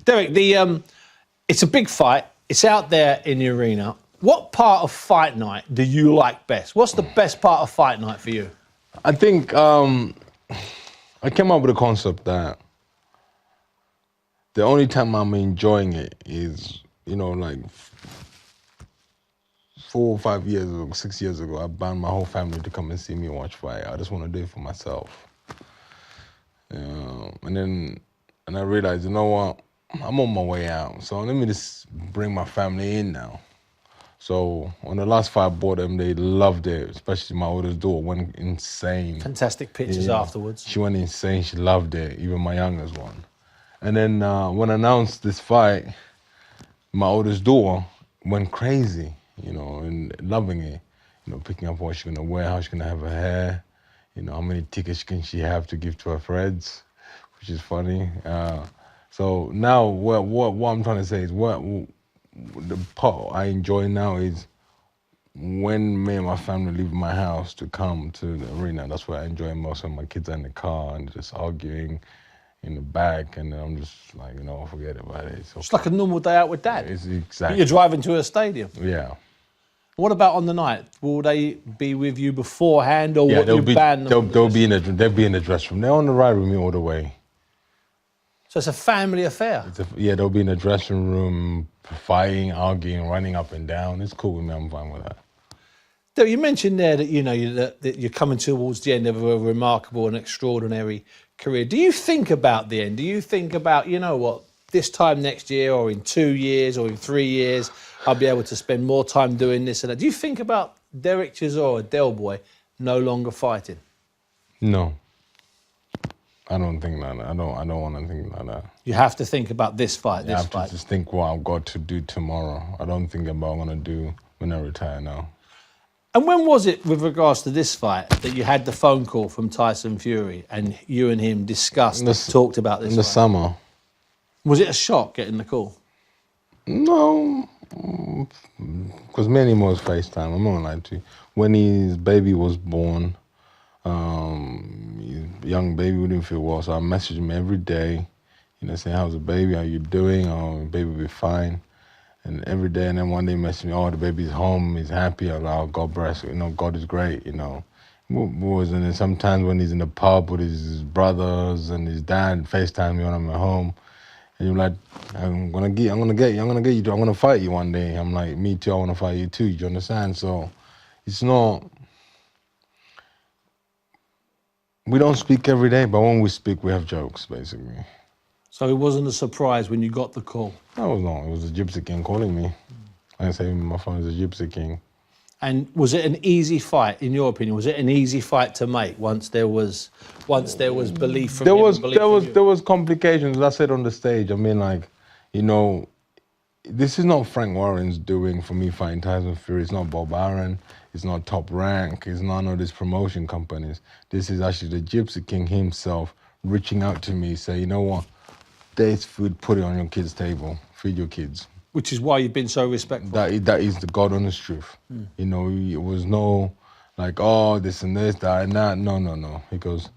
Derek, it's a big fight. It's out there in the arena. What part of fight night do you like best? What's the best part of fight night for you? I think I came up with a concept that the only time I'm enjoying it is, like 4 or 5 years ago, 6 years ago, I banned my whole family to come and see me watch fight. I just want to do it for myself. And I realized, you know what? I'm on my way out, so let me just bring my family in now. So on the last fight I bought them, they loved it, especially my oldest daughter went insane. Fantastic pictures afterwards. She went insane, she loved it, even my youngest one. And then when I announced this fight, my oldest daughter went crazy, and loving it. Picking up what she's gonna wear, how she's gonna have her hair, how many tickets can she have to give to her friends, which is funny. So now what I'm trying to say is the part I enjoy now is when me and my family leave my house to come to the arena. That's what I enjoy most. When my kids are in the car and just arguing in the back, and I'm just like, forget about it. So it's like a normal day out with Dad. It's exactly. You're driving to a stadium. Yeah. What about on the night? Will they be with you beforehand, or what you ban them? They'll be in the dressing room. They're on the ride with me all the way. So it's a family affair. They'll be in the dressing room, fighting, arguing, running up and down. It's cool with me. I'm fine with that. You mentioned there that that you're coming towards the end of a remarkable and extraordinary career. Do you think about the end? Do you think about, this time next year, or in 2 years, or in 3 years, I'll be able to spend more time doing this and that? Do you think about Derek Chisora, Del Boy, no longer fighting? No. I don't think like that. I don't want to think like that. You have to think about this fight, I have to just think what I've got to do tomorrow. I don't think about what I'm going to do when I retire now. And when was it, with regards to this fight, that you had the phone call from Tyson Fury and you and him talked about this In the fight? summer. Was it a shock getting the call? No, because me and him was FaceTime. I'm not gonna lie to you. When his baby was born, his young baby wouldn't feel well, so I messaged him every day, saying, how's the baby, how you doing? Oh, the baby will be fine. And every day, and then one day he messaged me, oh, the baby's home, he's happy. I'm like, oh, God bless, God is great, And then sometimes when he's in the pub with his brothers and his dad, FaceTime me when I'm at home. And you're like, I'm gonna get you, I'm gonna fight you one day. I'm like, me too, I wanna fight you too, do you understand? So it's not, we don't speak every day, but when we speak, we have jokes, basically. So it wasn't a surprise when you got the call? No, it was a Gypsy King calling me. I didn't say my phone is a Gypsy King. And was it an easy fight, in your opinion? Was it an easy fight to make once there was belief from him? There was complications. I said on the stage, this is not Frank Warren's doing for me fighting Tyson Fury. It's not Bob Arum. It's not Top Rank. It's none of these promotion companies. This is actually the Gypsy King himself reaching out to me, say, you know what? There's food, put it on your kids' table. Feed your kids. Which is why you've been so respectful. That is the God honest truth. It was no like, oh, this and this, that and that. No. He goes,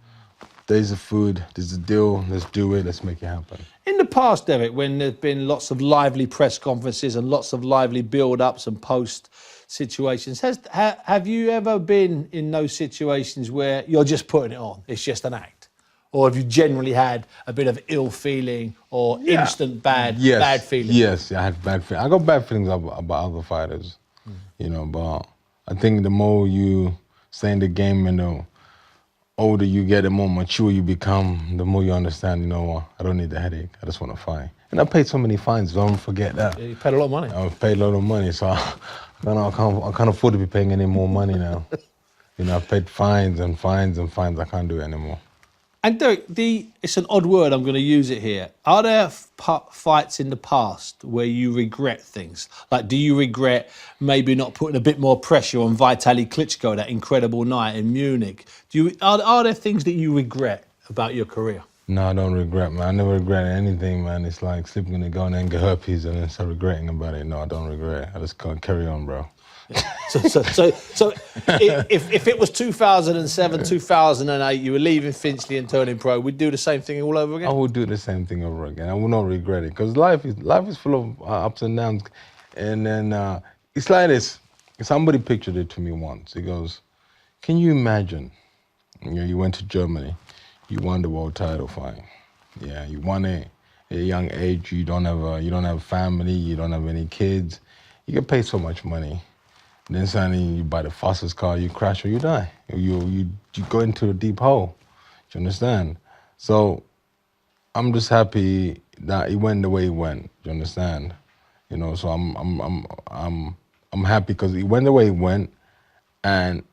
there's the food, there's the deal, let's do it, let's make it happen. In the past, Derek, when there's been lots of lively press conferences and lots of lively build-ups and post situations, have you ever been in those situations where you're just putting it on, it's just an act? Or have you generally had a bit of ill feeling or instant bad feeling? Yes, I had bad feelings. I got bad feelings about other fighters, but I think the more you stay in the game and the older you get, the more mature you become, the more you understand, I don't need the headache. I just want to fight. And I paid so many fines, don't forget that. Yeah, you paid a lot of money. I paid a lot of money, so I can't afford to be paying any more money now. I've paid fines and fines and fines. I can't do it anymore. And Derek, it's an odd word, I'm going to use it here. Are there fights in the past where you regret things? Like, do you regret maybe not putting a bit more pressure on Vitaly Klitschko that incredible night in Munich? Are there things that you regret about your career? No, I don't regret, man. I never regret anything, man. It's like sleeping in the go and then get herpes and then start regretting about it. No, I don't regret. I just can't carry on, bro. So if it was 2007, 2008, you were leaving Finchley and turning pro, we'd do the same thing all over again? I would do the same thing over again. I would not regret it because life is full of ups and downs. And then it's like this. Somebody pictured it to me once. He goes, can you imagine, you went to Germany, you won the world title fight. Yeah, you won it at a young age. You don't have a family. You don't have any kids. You get paid so much money. Then suddenly you buy the fastest car, you crash or you die. You go into a deep hole. Do you understand? So I'm just happy that it went the way it went. Do you understand? So I'm happy because it went the way it went, and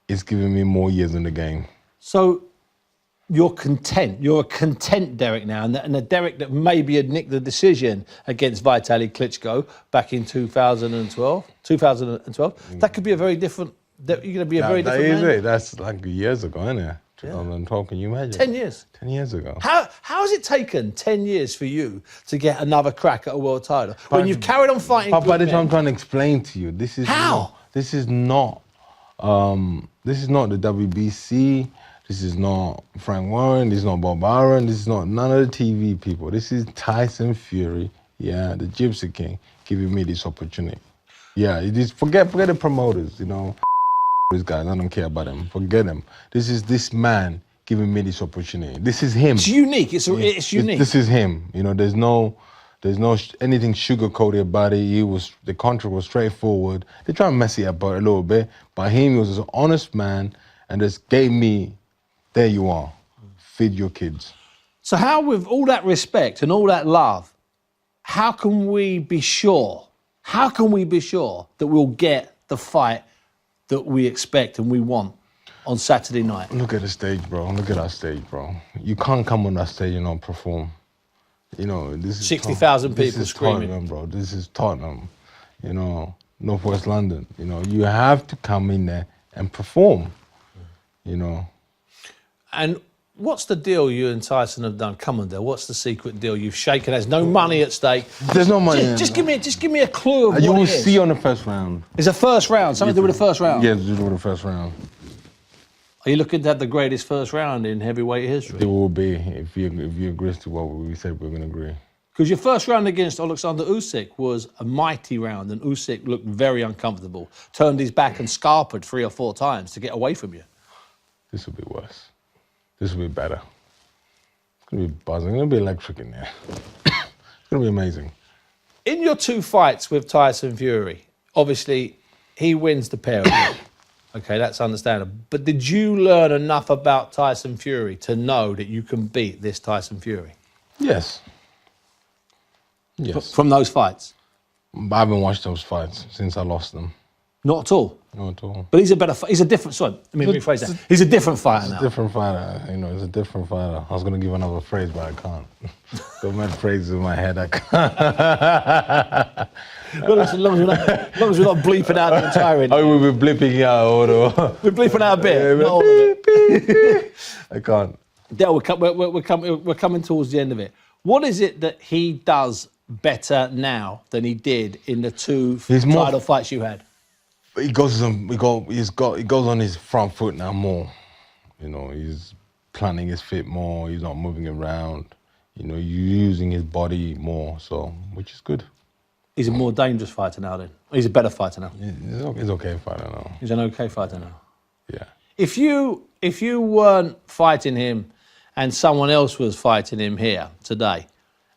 it's giving me more years in the game. So you're content. You're a content Derek now, and the Derek that maybe had nicked the decision against Vitaly Klitschko back in 2012. That could be a very different. You're going to be a very different man. That is it. That's like years ago, isn't it? 2012. Can you imagine? 10 years. 10 years ago. How has it taken 10 years for you to get another crack at a world title when you've carried on fighting? Papa, this is what I'm trying to explain to you. This is how. This is not the WBC. This is not Frank Warren. This is not Bob Arum. This is not none of the TV people. This is Tyson Fury, the Gypsy King, giving me this opportunity. Yeah, it is, forget the promoters, These guys, I don't care about them. Forget them. This is this man giving me this opportunity. This is him. It's unique. It's unique. This is him. There's no anything sugar-coated about it. The contract was straightforward. They try to mess it up a little bit, but he was an honest man and just gave me, there you are, feed your kids. So how, with all that respect and all that love, how can we be sure that we'll get the fight that we expect and we want on Saturday night? Look at the stage, bro. Look at our stage, bro. You can't come on that stage and not perform. This is 60,000 people screaming. Tottenham, bro. This is Tottenham. Northwest London. You have to come in there and perform. And what's the deal you and Tyson have done? Come on, Dale. What's the secret deal you've shaken? There's no money at stake. There's no money. Just give me a clue of what you will it is. see on the first round. It's a first round. Something to do with the first round. Yeah, to do with the first round. Are you looking to have the greatest first round in heavyweight history? It will be if you agree to what we said we're going to agree. Because your first round against Alexander Usyk was a mighty round, and Usyk looked very uncomfortable, turned his back and scarpered 3 or 4 times to get away from you. This will be worse. This will be better. It's going to be buzzing. It's going to be electric in there. It's going to be amazing. In your 2 fights with Tyson Fury, obviously he wins the pair of you. Okay, that's understandable. But did you learn enough about Tyson Fury to know that you can beat this Tyson Fury? Yes. Yes. From those fights? I haven't watched those fights since I lost them. Not at all? Not at all. But he's a different, sorry, let me rephrase that. He's a different fighter now. He's a different fighter, it's a different fighter. I was going to give another phrase, but I can't. So many phrases in my head, I can't. As long as we're not bleeping out the entire interview. Oh, we'll be blipping out all the... We're bleeping out a bit, Yeah, not all of it. I can't. Dale, we're coming towards the end of it. What is it that he does better now than he did in the 2 title fights you had? He goes on his front foot now more. He's planning his feet more. He's not moving around. You're using his body more, which is good. He's a more dangerous fighter now then? He's a better fighter now? He's okay fighter now. He's an okay fighter now? Yeah. If you weren't fighting him and someone else was fighting him here today,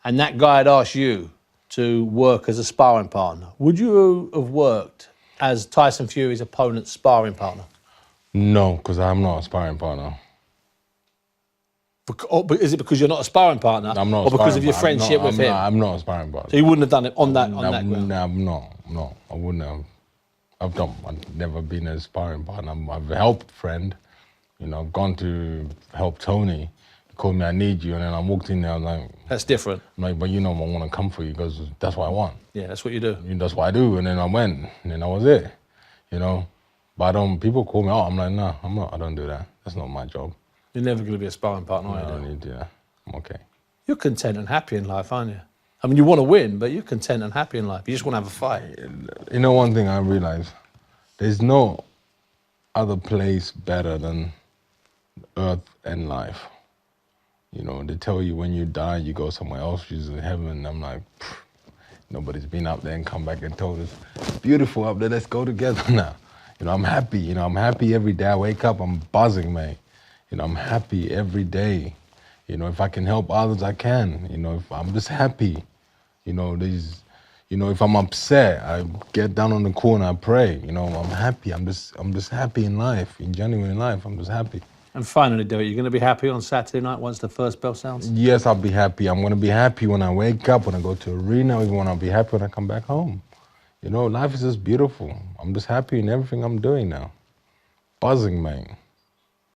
and that guy had asked you to work as a sparring partner, would you have worked as Tyson Fury's opponent's sparring partner? No, because I'm not a sparring partner. But is it because you're not a sparring partner? I'm not. Or because of your friendship with him? I'm not a sparring partner. So you wouldn't have done it on that ground? No, I wouldn't have. I've never been a sparring partner. I've helped a friend. I've gone to help Tony. He called me, I need you, and then I walked in there, I was like... That's different. I'm like, but I want to come for you because that's what I want. Yeah, that's what you do. That's what I do, and then I went, and then that was it, But people call me out, I'm like, no, I'm not, I don't do that. That's not my job. You're never going to be a sparring partner, I don't need to do that. I'm okay. You're content and happy in life, aren't you? I mean, you want to win, but you're content and happy in life. You just want to have a fight. One thing I realised, there's no other place better than earth and life. You know, they tell you when you die, you go somewhere else, you're in heaven. I'm like, nobody's been up there and come back and told us, it's beautiful up there, let's go together now. You know, I'm happy. You know, I'm happy every day I wake up, I'm buzzing, man. You know, I'm happy every day. You know, if I can help others, I can. You know, if I'm just happy. You know, if I'm upset, I get down on the corner, I pray. You know, I'm happy. I'm just happy in life, in genuine life. I'm just happy. And finally, do it. You're going to be happy on Saturday night once the first bell sounds? Yes, I'll be happy. I'm going to be happy when I wake up, when I go to arena, even when I'll be happy when I come back home. You know, life is just beautiful. I'm just happy in everything I'm doing now. Buzzing, man.